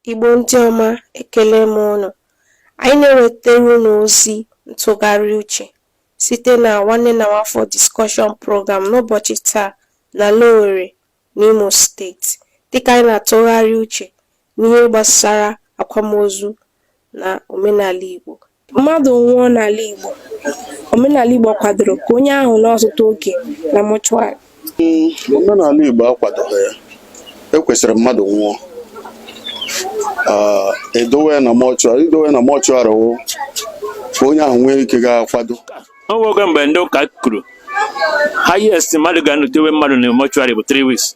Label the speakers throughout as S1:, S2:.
S1: Igbo ndị ọma, ekele m unu. Anyị na-ewetara unu ozi ntụgharị uche site na Nwanne na Nwafor discussion program n'ụbọchị taa na Owerri n'Imo steeti, dịka anyị na-atụgharị uche n'ihe gbasara akwamozu na omenala Igbo. Mmadụ nwụọ n'ala Igbo, omenala Igbo kwadoro ka onye ahụ n'ọtụtụ oge na mọchụarị.
S2: Omenala Igbo akwadoghị ya. Ekwesịrị mmadụ nwụọ edowe na mọchụarị wụ ka onye ahụ nwee ike ga-akwado.
S3: O nwoke mgbe ndị ụka kwuru highest mmadụ ga-anọtewe mmadụ na mọchụarị bụ 3 weeks.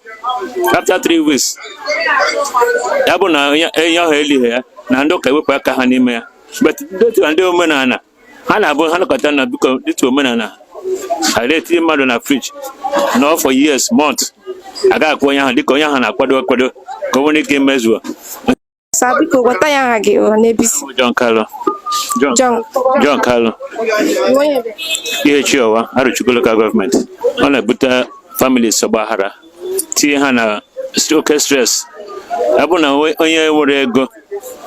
S3: After 3 weeks, ya bụ na enye ahụ elighị ya na ndị ụka ewepụ aka ha n'ime ya. But ndị omenala ha na-abụ ha nakọta na biko dịtụ omenala ha etinye mmadụ na friji nọ for years, months, agaghị akwụ onye ahụ dịka onye ahụ na-akwado ka o nwere ike mezuo.
S1: Biko gwata ya aha gị n'ebisi.
S3: John Kalu ihe Chiọwa Arụchukwu local government. Ọ na-ebute families ọgbaghara, tinye ha na oke stress. Ya bụ na onye nwere ego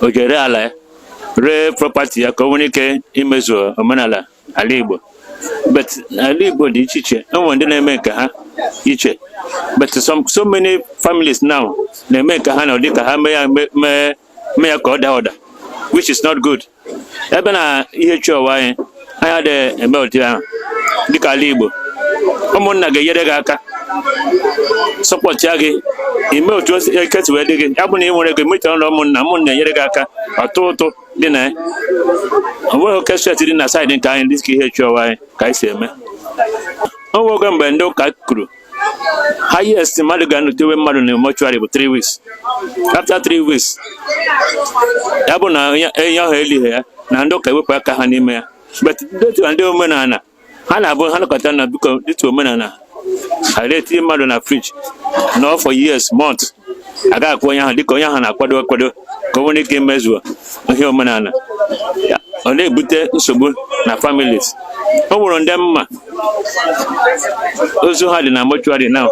S3: o jere ala ya ree property ya ka o nwere ike imezu omenala ala Igbo. But ala Igbo dị iche iche, enwere ndị na-eme nke ha iche, but so many families now na-eme nke ha na ụdị ka ha mee ya ka ọ daa ụda, which is not good. Ebe na ihe Chiọwa anyị adịghị eme ụdị ahụ dịka ala Igbo. Ụmụnna ga-enyere gị aka, sọpọt ya gị, ime otu eke si wee dị gị. Ya bụ na ị nwere ego emechara na ụmụnna enyere gị aka ọtụ ụtụ dị na ya. Ọ nweghị oke stret dị na saịdị nke anyị dịka ihe Chiọwa anyị ka anyị si eme. O nwoke mgbe ndị ụka kwuru highest mmadụ ga-anọtewe mmadụ na mọchụarị bụ 3 weeks. After 3 weeks, ya bụ na enye ahụ elighị ya na ndị ụka ewepụ aka ha n'ime ya. But ndị omenala ha na-abụ ha nakọta na biko dịtụ omenala ha etinye mmadụ na friji nọ for years, months, agaghị akwụ onye ahụ dịka onye ahụ na-akwado ka o nwere ike mezuo ihe omenala. Ọ na-ebute nsogbu na families. O nwere ndị mma ozu ha dị na mọchụarị na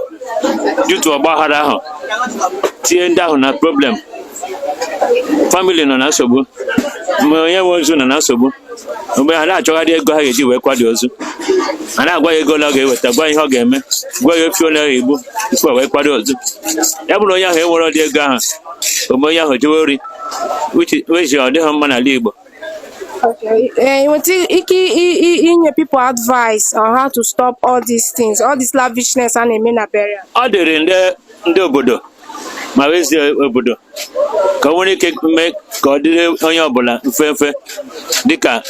S3: dutu ọgbaghara ahụ tinye ndị ahụ na problem. Family nọ na nsogbu, mgbe onye nwe ozu nọ na nsogbu, mgbe ha na-achọgharị ego ha ga-eji wee kwado ozu, a na-agwa ya ego ole ọ ga-eweta, gwa ihe ọ ga-eme, gwa ya ofe ole ọ ga-egbu tupu wee kwado ozu. Ya bụrụ onye ahụ enwere ọdị ego ahụ, ome onye ahụ jewe ori, weji ọ dịghị mma n'ala Igbo.
S1: You want to people advice on how to stop all these things, all this lavishness and a burial?
S3: Ọ dịrị ndị obodo ma wezie obodo ka o nwere ike mee ka ọ dịrị onye ọbụla mfe dịka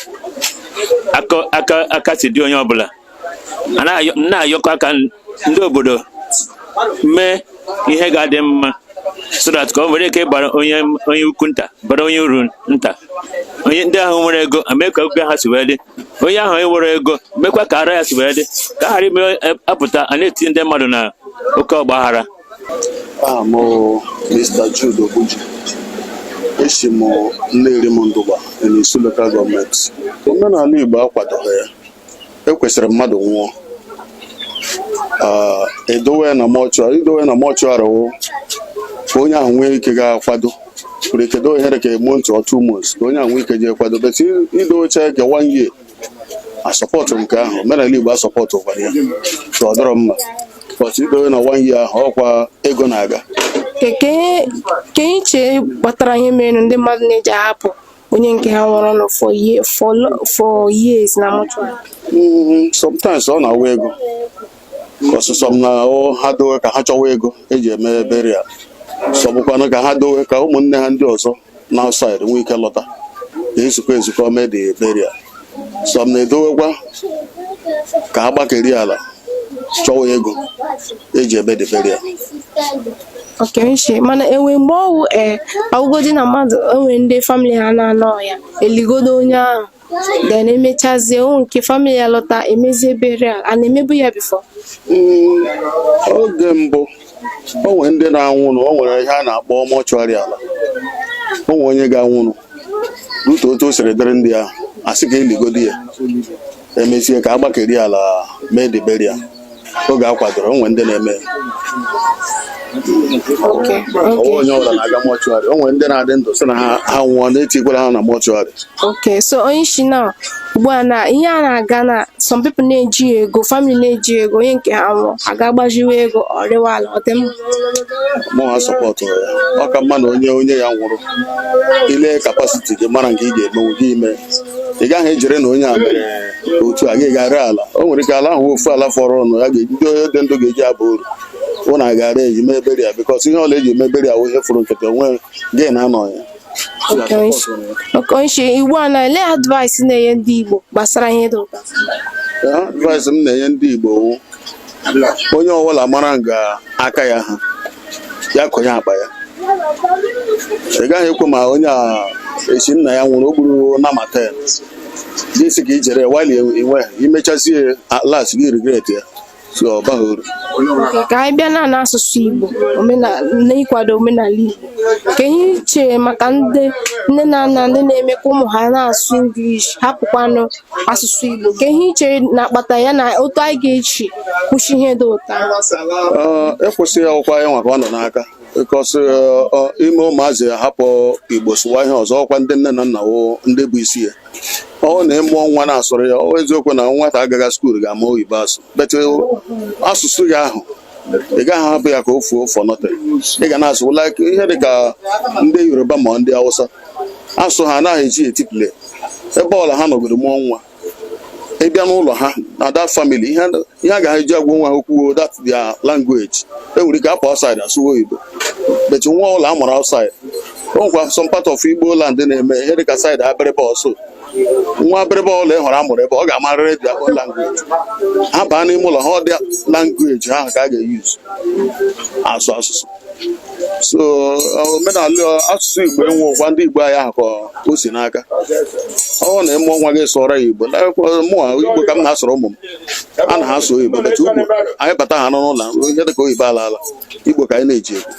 S3: aka si dị onye ọbụla. Na-ayọkọ aka ndị obodo mee ihe ga-adị mma so that ka o nwere ike bara onye ukwu nta bara onye uru nta. Onye ndị ahụ nwere ego eme ka oge ha si wee dị, onye ahụ enwere ego mekwa ka ara ya si wee dị, ka ghara ime apụta a na-etinye ndị mmadụ na oke ọgbaghara.
S2: Mr. Jude Obuji, esi m Nneeri m Ndụgba n'isi local gọọmenti. Omenala Igbo akwadoghị ya. Ekwesịrị mmadụ nwụọ edowe na mọchụarị wụ ka onye ahụ nwee ike ga-akwado. Kwuru ike dowe ihe ka month or 2 months ka onye ahụ nwee ike je kwado. Bet idowecha ka 1 year asọpọtụ nke ahụ, omenala Igbo asọpọtụ ụkwara ya ka ọ dọrọ mma. But idowe na 1 year ahụ ọkwa ego na-aga.
S1: Ka iche kpatara ihe mere ndị mmadụ na-eji ahapụ onye nke ha nwụrụ for years na mọchụarị?
S2: Sometimes ọ na-awa ego, ọsụsọ m na ha dowe ka ha chọwa ego eji eme burial. Sọbụkwanụ ka ha dowe ka ụmụnne ha ndị ọzọ na outside nwee ike lọta ezukọ mee dị burial. Sọm na-edowekwa ka ha gbakeri ala chọwa ego eji eme dị burial.
S1: Mana enwe mgbe ọwụ ọgụgodi na mmadụ enwe ndị famili ha na-anọ ya eligodo onye ahụ then emechazie nke famili ya lọta emezie burial, a na-emebu ya bifo?
S2: Oge mbụ o nwere ndị na-anwụrụ, o nwere ihe a na-akpọ mọchụarị ala. O nwere onye ga-anwụrụ rutu otu o siri dịrị ndị ahụ, asị ka eligodi ya emezie ka agbakeri ala mee dị burial. Oge a kwadoro o nwere ndị na-eme
S1: Okay.
S2: onye ọbụla na-aga mọchụarị. O nwere ndị na-adị ndụ sị na ha nwụọ na-etikwara ha na mọchụarị.
S1: Okay, so onye isi na ugbu a na ihe a na-aga na some people na-eji ego, family na-eji ego, onye nke ha nwụọ aga gbajiwe ego ọ rịwa ala, ọ dị mma?
S2: Mụ ha sọpọtụ ya. Ọ ka mma na onye ya nwụrụ ile kapasiti gị mara nke ị ga-emenwu gị ime. Ị gaghị ejere na onye a mere otu a gị gara ala. O nwere ike ala ahụ ofu ala fọrọ ọnụ ya ndị onye dị ndụ ga-eji aba uru ụna agara eji mebere ya bikọs ihe ọla eji mebere ya wụ ihe fụrụ nkịtị onwe gị na-anọ ya.
S1: Okonshi ugbu a na ele advice na-enye ndị Igbo gbasara ihe dị ụtọ?
S2: Advice m na-enye ndị Igbo wụ onye ọbụla mara nga aka ya ha ya konye akpa ya. Ị gaghị ekwe ma onye a esi nna ya nwụrụ o gburu na maten gị si ka i jere wali enwe imechazie las gị regret ya so ọ baghị uru.
S1: Ka anyị bịa na asụsụ Igbo na ịkwado omenala Igbo, ka ihe iche maka ndị nne na nna ndị na-eme ka ụmụ ha na-asụ English hapụkwanụ asụsụ Igbo, ka ihe iche na-akpata ya na otu anyị ga-echi kwụsị ihe dị ụtọ?
S2: Ekwesịghị akwụkwọ anyị nwaka ọ nọ n'aka bikọs ime ụmụazị hapụ Igbo sụwa ihe ọzọ ọkwa ndị nne na nna ndị bụ isi ya. Ọ na-emụọ nwa na-asụrụ ya ọ eziokwu na nwata agaghị skuul ga-ama oyibo asụ bete asụsụ ya ahụ ị gaghị ahapụ ya ka o fuo for nothing. Ị ga na-asụ like ihe dị ka ndị Yoruba ma ndị Hausa asụ ha anaghị eji etipụle ebe ọla ha nọgoro mụọ nwa. Ị bịa n'ụlọ ha na that family ihe a ga-eji agwa nwa ha okwuo that their language. E nwere ike apụ outside asụwa oyibo but nwa ụlọ a mụrụ outside. O nwekwa some part of Igbo land na-eme ihe dị ka side abịrịba ọsọ nwa abịrịba ụlọ ị hụrụ amụrụ ebe ọ ga-amarịrị their own language. Ha baa n'ime ụlọ ha ọ dị language ahụ ka a ga-eyuzu asụ asụsụ. So omenala asụsụ Igbo enwe ụkwa ndị Igbo anyị ahụ ka o si n'aka. Ọ na ịmụ nwa gị sụọrọ ya Igbo mụa Igbo ka m na-asụrụ ụmụ m a na ha asụ oyibo bete ugwu anyị bata ha n'ụlọ ihe dị ka oyibo ala Igbo ka anyị na-eji egwu.